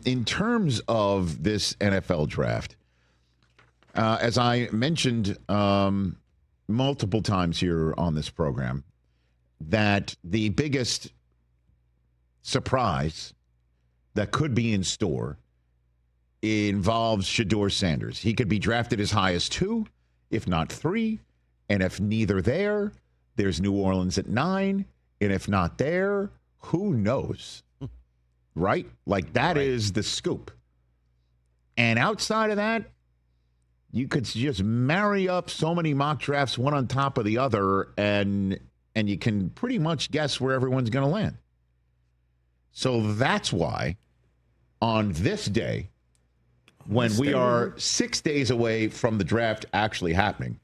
in terms of this NFL draft, as I mentioned multiple times here on this program, that the biggest surprise that could be in store involves Shedeur Sanders. He could be drafted as high as 2, if not 3. And if neither there, there's New Orleans at 9. And if not there, who knows? Right? Like, that is the scoop. And outside of that, you could just marry up so many mock drafts, one on top of the other, and you can pretty much guess where everyone's going to land. So that's why on this day, when we are 6 days away from the draft actually happening,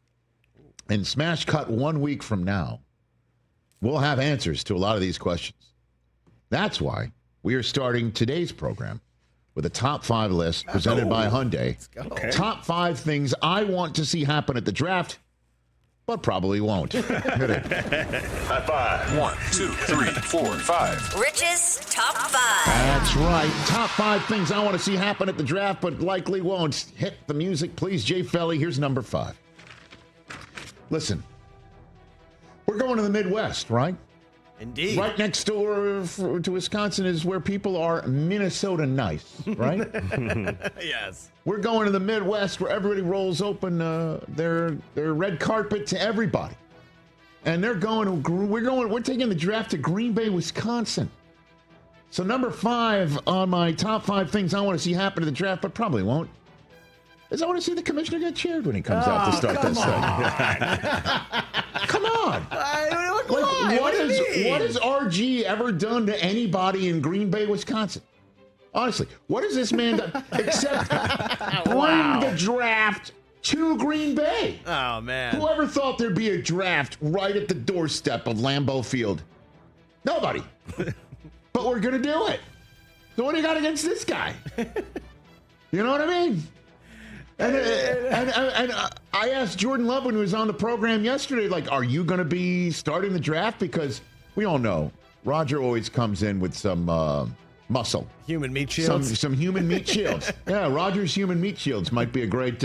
and smash cut 1 week from now, we'll have answers to a lot of these questions. That's why we are starting today's program with a top 5 list presented by Hyundai. Okay. Top 5 things I want to see happen at the draft, but probably won't. Hit it. High five. 1, 2, 3, 4, 5. Rich's top 5. That's right. Top 5 things I want to see happen at the draft, but likely won't. Hit the music, please, Jay Felly. Here's number 5. Listen, we're going to the Midwest, right? Indeed. Right next door to Wisconsin is where people are Minnesota nice, right? Yes. We're going to the Midwest where everybody rolls open their red carpet to everybody. And we're taking the draft to Green Bay, Wisconsin. So number 5 on my top 5 things I want to see happen at the draft, but probably won't, is I want to see the commissioner get cheered when he comes out to start this thing. Come on. What has RG ever done to anybody in Green Bay, Wisconsin? Honestly, what has this man done except bring the draft to Green Bay? Oh, man. Whoever thought there'd be a draft right at the doorstep of Lambeau Field? Nobody. But we're going to do it. So what do you got against this guy? You know what I mean? And I asked Jordan Love when he was on the program yesterday, like, are you going to be starting the draft? Because we all know Roger always comes in with some muscle. Human meat shields. Some human meat shields. Yeah, Roger's human meat shields might be a great,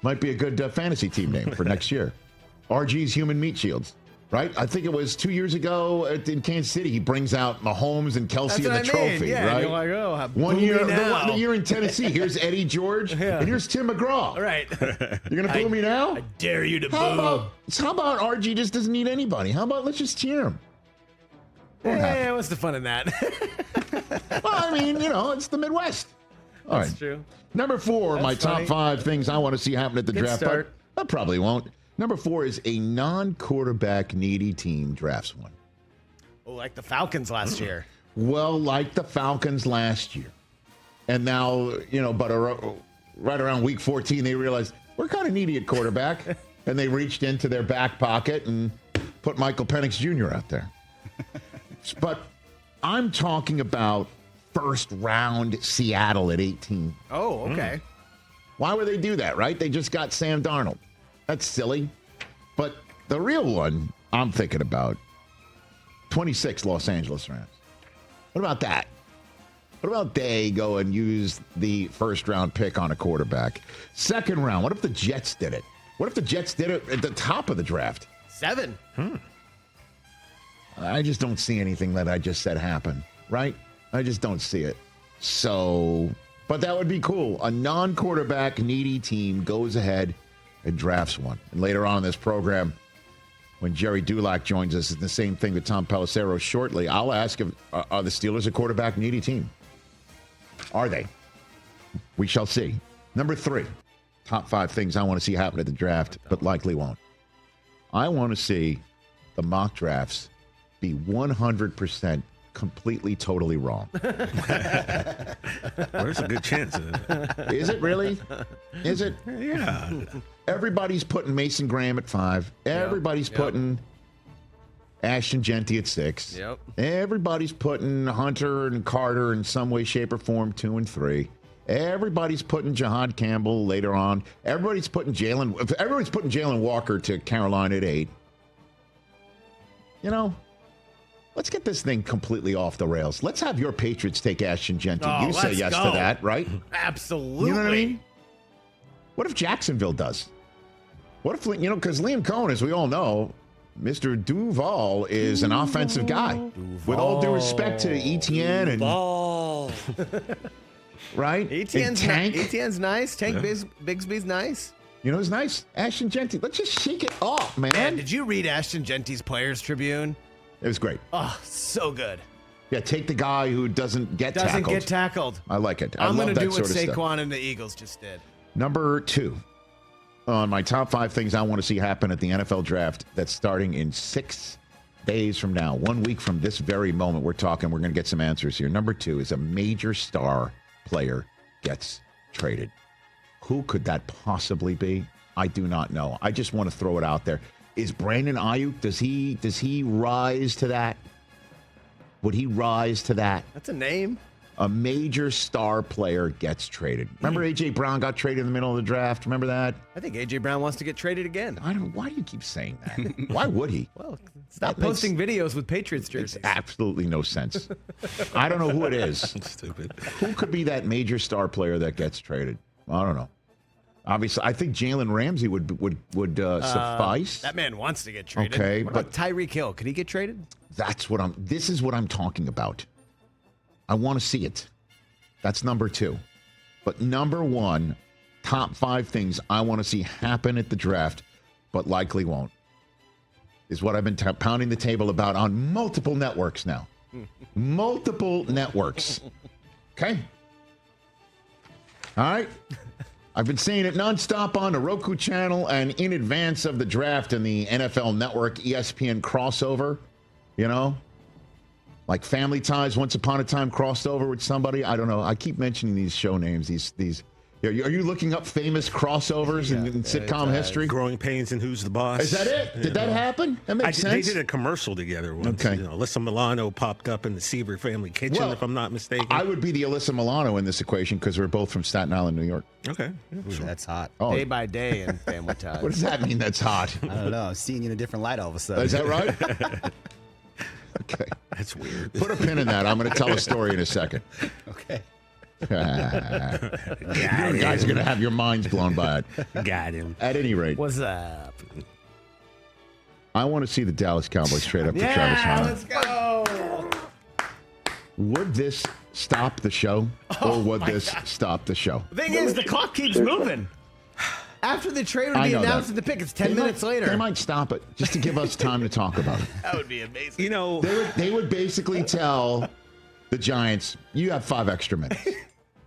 might be a good fantasy team name for next year. RG's human meat shields. Right? I think it was 2 years ago in Kansas City. He brings out Mahomes and Kelsey in the trophy, yeah, right? You're like, oh, one year, the year in Tennessee. Here's Eddie George, and here's Tim McGraw. Right. You're gonna boo me now? I dare you to boo. How about RG just doesn't need anybody? How about let's just cheer him? Yeah, what's the fun in that? Well, I mean, it's the Midwest. All That's right. true. Number 4, That's my funny. top 5 things I want to see happen at the Good draft. start. But I probably won't. Number 4 is a non-quarterback needy team drafts one. Oh, like the Falcons last year. Well, like the Falcons last year. And now, but right around week 14, they realized we're kind of needy at quarterback. And they reached into their back pocket and put Michael Penix Jr. out there. But I'm talking about first round Seattle at 18. Oh, okay. Why would they do that, right? They just got Sam Darnold. That's silly. But the real one I'm thinking about, 26 Los Angeles Rams. What about that? What about they go and use the first round pick on a quarterback? Second round, what if the Jets did it? What if the Jets did it at the top of the draft? 7. I just don't see anything that I just said happen, right? I just don't see it. So, but that would be cool. A non-quarterback needy team goes ahead and drafts one. And later on in this program, when Jerry Dulac joins us, it's the same thing with Tom Pelissero shortly. I'll ask if are the Steelers a quarterback needy team? Are they? We shall see. Number 3, top 5 things I want to see happen at the draft, but likely won't. I want to see the mock drafts be 100% completely, totally wrong. There's a good chance of it. Is it really? Is it? Yeah. Everybody's putting Mason Graham at 5. Everybody's putting Ashton Genty at 6. Yep. Everybody's putting Hunter and Carter in some way, shape, or form 2 and 3. Everybody's putting Jahad Campbell later on. Everybody's putting Jalen Walker to Carolina at 8. let's get this thing completely off the rails. Let's have your Patriots take Ashton Jeanty. Oh, You say let's yes go. to that, right? Absolutely. You know what I mean? What if Jacksonville does? What if, because Liam Cohen, as we all know, Mr. Duval is an offensive guy. With all due respect to Etienne and right? Etienne's nice. Tank Bigsby's nice. You know who's nice? Ashton Jeanty. Let's just shake it off, man. Man, did you read Ashton Jeanty's Players Tribune? It was great. Oh, so good. Yeah, take the guy who doesn't get tackled. I like it. I'm going to do what what Saquon Saquon and the Eagles just did. Number 2 on my top 5 things I want to see happen at the NFL draft that's starting in 6 days from now. 1 week from this very moment we're talking. We're going to get some answers here. Number 2 is a major star player gets traded. Who could that possibly be? I do not know. I just want to throw it out there. Is Brandon Ayuk, does he rise to that? Would he rise to that? That's a name. A major star player gets traded. Remember A.J. Brown got traded in the middle of the draft? Remember that? I think A.J. Brown wants to get traded again. Why do you keep saying that? Why would he? Well, stop posting videos with Patriots jerseys. Makes absolutely no sense. I don't know who it is. Stupid. Who could be that major star player that gets traded? I don't know. Obviously, I think Jalen Ramsey would suffice. That man wants to get traded. Okay, what about Tyreek Hill? Could he get traded? This is what I'm talking about. I want to see it. That's number 2. But number 1, top 5 things I want to see happen at the draft, but likely won't, is what I've been pounding the table about on multiple networks now. Multiple networks. Okay? All right? I've been saying it nonstop on the Roku channel and in advance of the draft and the NFL Network ESPN crossover, like Family Ties once upon a time crossed over with somebody. I don't know. I keep mentioning these show names. These. Are you looking up famous crossovers in sitcom history? Growing Pains and Who's the Boss. Is that it? Did that happen? That makes sense. They did a commercial together once. Okay. Alyssa Milano popped up in the Seaver family kitchen, if I'm not mistaken. I would be the Alyssa Milano in this equation because we're both from Staten Island, New York. Okay. Yeah, Ooh, sure. that's hot. Oh, Day by day in Family Ties. what does that mean? That's hot. I don't know. I'm seeing you in a different light all of a sudden. Is that right? Okay. That's weird. Put a pin in that. I'm going to tell a story in a second. Okay. You guys are going to have your minds blown by it. Got him. At any rate, What's up? I want to see the Dallas Cowboys trade up for Travis Hunter. Let's go. Would this stop the show, or would this stop the show? The thing is, the clock keeps moving. After the trade would I be know announced that. in the pick, it's 10 minutes later. They might stop it just to give us time to talk about it. That would be amazing. They would basically tell the Giants, you have 5 extra minutes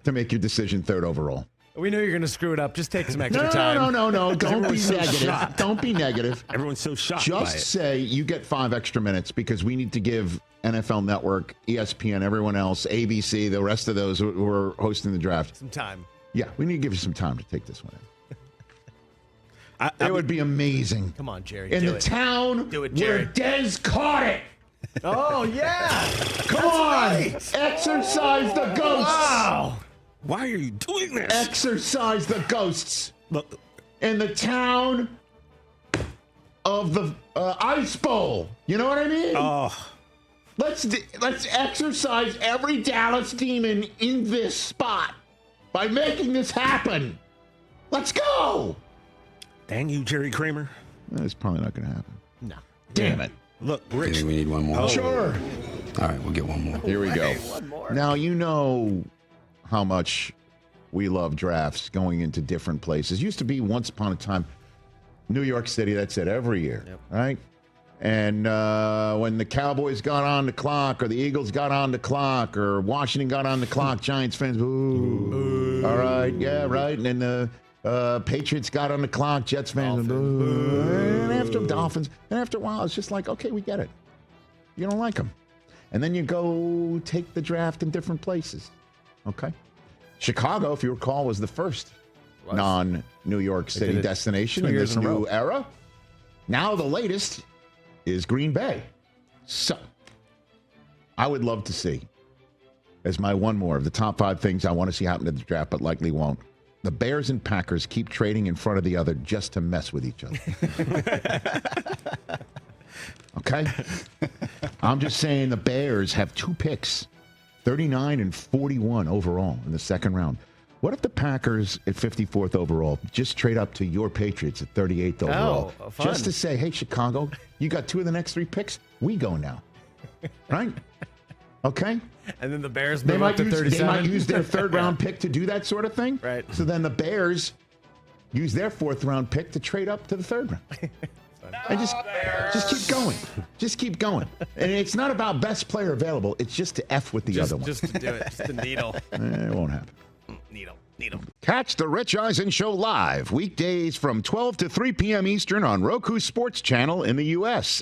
to make your decision 3rd overall. We know you're going to screw it up. Just take some extra time. No. Don't be Everyone's so negative. shocked. Don't be negative. Everyone's so shocked by Just it. say you get 5 extra minutes because we need to give NFL Network, ESPN, everyone else, ABC, the rest of those who are hosting the draft. Some time. Yeah, we need to give you some time to take this one in. It would be amazing. Come on, Jerry. In do the it. town Do it, where Jerry. Dez caught it. Oh, yeah. Come on. Exercise the ghosts. Wow. Why are you doing this? Exercise the ghosts. Look, In the town of the Ice Bowl. You know what I mean? oh, Let's exercise every Dallas demon in this spot by making this happen. Let's go. dang you, Jerry Kramer. That's probably not going to happen. No. Damn it. Look, You Rich. think we need one more? Sure. All right, we'll get one more. Here we go. One more. Now, you know how much we love drafts going into different places. Used to be once upon a time, New York City, that's it, every year, right? And when the Cowboys got on the clock or the Eagles got on the clock or Washington got on the clock, Giants fans, boo. All right, yeah, right. And then the Patriots got on the clock, Jets fans, boo. And after Dolphins, and after a while, it's just like, okay, we get it. You don't like them. And then you go take the draft in different places. Okay. Chicago, if you recall, was the first non-New York City did it destination 2 in years this in a new row. era. Now the latest is Green Bay. So I would love to see, as my one more of the top 5 things I want to see happen at the draft, but likely won't. The Bears and Packers keep trading in front of the other just to mess with each other. Okay? I'm just saying the Bears have 2 picks, 39 and 41 overall in the second round. What if the Packers at 54th overall just trade up to your Patriots at 38th overall? Fun. Just to say, hey, Chicago, you got 2 of the next 3 picks. We go now. Right? Okay? And then the Bears They move up might, to use, 37. they might use their 3rd round pick to do that sort of thing. Right. So then the Bears use their 4th round pick to trade up to the 3rd round. And just keep going. Just keep going. And it's not about best player available. It's just to F with the other one. Just to do it. Just to needle. It won't happen. Needle. Catch the Rich Eisen Show live weekdays from 12 to 3 p.m. Eastern on Roku Sports Channel in the U.S.